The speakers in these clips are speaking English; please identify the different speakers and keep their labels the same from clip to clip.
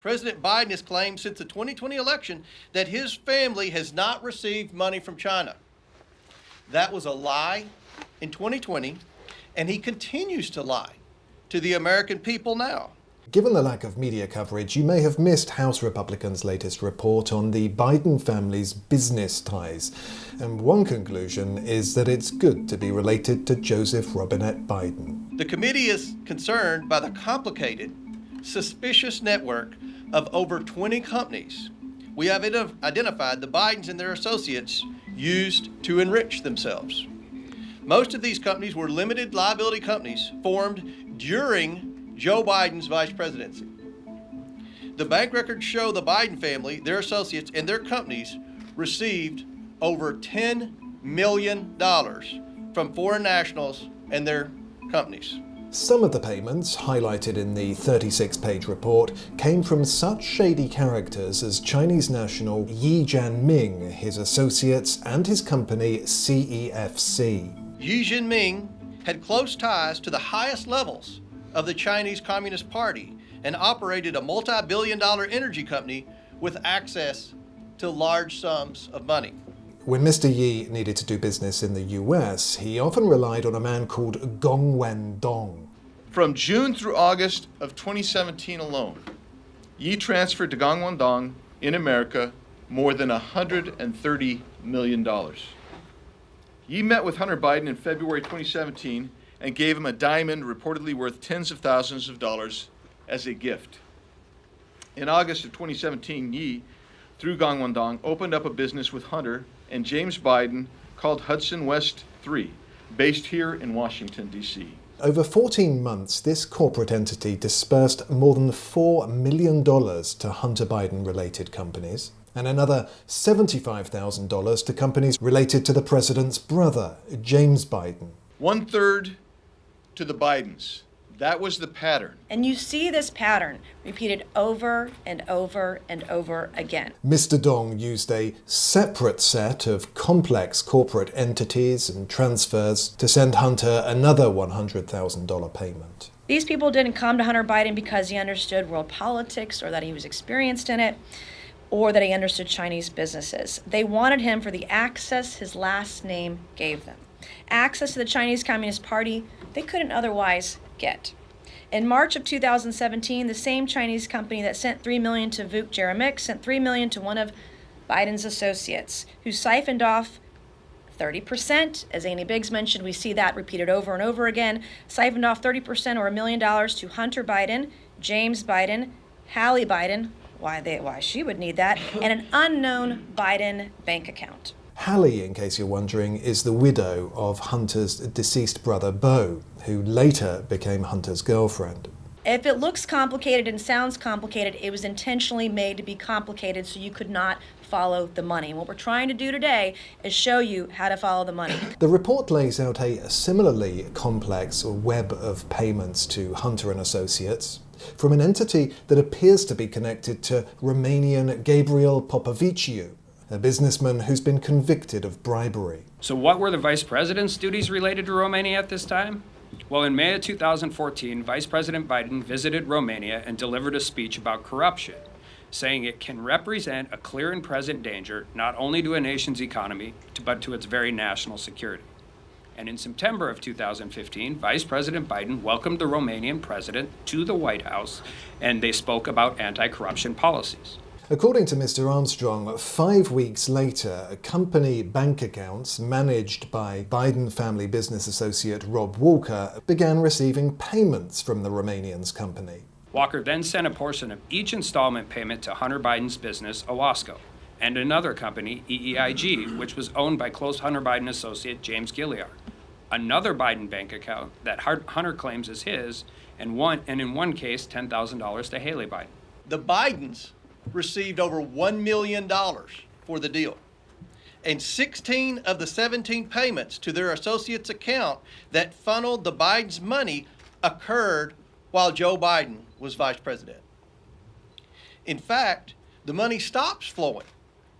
Speaker 1: President Biden has claimed since the 2020 election that his family has not received money from China. That was a lie in 2020, and he continues to lie to the American people now.
Speaker 2: Given the lack of media coverage, you may have missed House Republicans' latest report on the Biden family's business ties. And one conclusion is that it's good to be related to Joseph Robinette Biden.
Speaker 1: The committee is concerned by the complicated, suspicious network of over 20 companies we have identified the Bidens and their associates used to enrich themselves. Most of these companies were limited liability companies formed during Joe Biden's vice presidency. The bank records show the Biden family, their associates, and their companies received over $10 million from foreign nationals and their companies.
Speaker 2: Some of the payments, highlighted in the 36-page report, came from such shady characters as Chinese national Yi Jianming, his associates, and his company CEFC.
Speaker 1: Yi Jianming had close ties to the highest levels of the Chinese Communist Party and operated a multi-billion-dollar energy company with access to large sums of money.
Speaker 2: When Mr. Yi needed to do business in the US, he often relied on a man called Gong Wendong.
Speaker 3: From June through August of 2017 alone, Yi transferred to Gong Wendong in America more than $130 million. Yi met with Hunter Biden in February 2017 and gave him a diamond reportedly worth tens of thousands of dollars as a gift. In August of 2017, Yi, through Gong Wendong, opened up a business with Hunter and James Biden called Hudson West 3, based here in Washington, D.C.
Speaker 2: Over 14 months, this corporate entity dispersed more than $4 million to Hunter Biden-related companies, and another $75,000 to companies related to the president's brother, James Biden.
Speaker 3: 1/3 to the Bidens. That was the pattern.
Speaker 4: And you see this pattern repeated over and over and over again.
Speaker 2: Mr. Dong used a separate set of complex corporate entities and transfers to send Hunter another $100,000 payment.
Speaker 4: These people didn't come to Hunter Biden because he understood world politics or that he was experienced in it or that he understood Chinese businesses. They wanted him for the access his last name gave them. Access to the Chinese Communist Party they couldn't otherwise get. In March of 2017, the same Chinese company that sent $3 million to Vuk Jeremik sent $3 million to one of Biden's associates, who siphoned off 30%. As Annie Biggs mentioned, we see that repeated over and over again. Siphoned off 30% or $1 million to Hunter Biden, James Biden, Hallie Biden, why she would need that, and an unknown Biden bank account.
Speaker 2: Hallie, in case you're wondering, is the widow of Hunter's deceased brother, Beau, who later became Hunter's girlfriend.
Speaker 4: If it looks complicated and sounds complicated, it was intentionally made to be complicated so you could not follow the money. And what we're trying to do today is show you how to follow the money.
Speaker 2: The report lays out a similarly complex web of payments to Hunter and Associates from an entity that appears to be connected to Romanian Gabriel Popoviciu, a businessman who's been convicted of bribery.
Speaker 5: So what were the vice president's duties related to Romania at this time? Well, in May of 2014, Vice President Biden visited Romania and delivered a speech about corruption, saying it can represent a clear and present danger not only to a nation's economy, but to its very national security. And in September of 2015, Vice President Biden welcomed the Romanian president to the White House, and they spoke about anti-corruption policies.
Speaker 2: According to Mr. Armstrong, 5 weeks later, company bank accounts managed by Biden family business associate Rob Walker began receiving payments from the Romanian's company.
Speaker 5: Walker then sent a portion of each installment payment to Hunter Biden's business, Owasco, and another company, EEIG, which was owned by close Hunter Biden associate James Gilliard. Another Biden bank account that Hunter claims is his, and in one case, $10,000 to Hallie Biden.
Speaker 1: The Bidens received over $1 million for the deal. And 16 of the 17 payments to their associates' account that funneled the Biden's money occurred while Joe Biden was vice president. In fact, the money stops flowing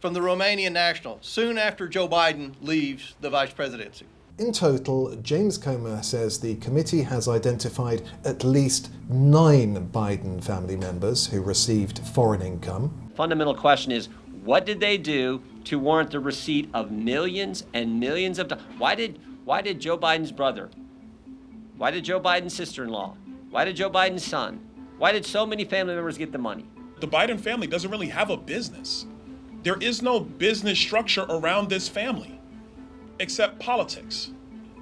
Speaker 1: from the Romanian national soon after Joe Biden leaves the vice presidency.
Speaker 2: In total, James Comer says the committee has identified at least 9 Biden family members who received foreign income.
Speaker 6: Fundamental question is, what did they do to warrant the receipt of millions and millions of dollars? Why did Joe Biden's brother? Why did Joe Biden's sister-in-law? Why did Joe Biden's son? Why did so many family members get the money?
Speaker 7: The Biden family doesn't really have a business. There is no business structure around this family, except politics.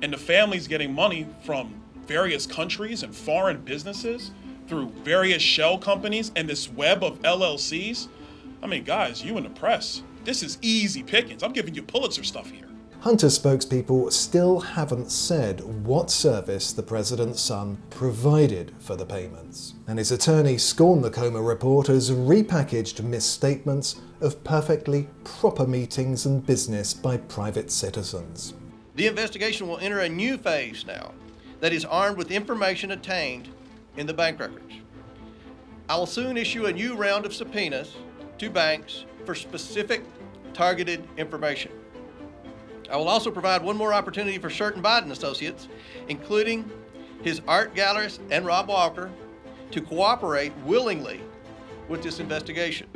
Speaker 7: And the family's getting money from various countries and foreign businesses through various shell companies and this web of LLCs. I mean, guys, you in the press, this is easy pickings. I'm giving you Pulitzer stuff here.
Speaker 2: Hunter's spokespeople still haven't said what service the president's son provided for the payments. And his attorney scorned the Comer report as repackaged misstatements of perfectly proper meetings and business by private citizens.
Speaker 1: The investigation will enter a new phase now that is armed with information obtained in the bank records. I will soon issue a new round of subpoenas to banks for specific targeted information. I will also provide one more opportunity for certain Biden associates, including his art gallerist and Rob Walker, to cooperate willingly with this investigation.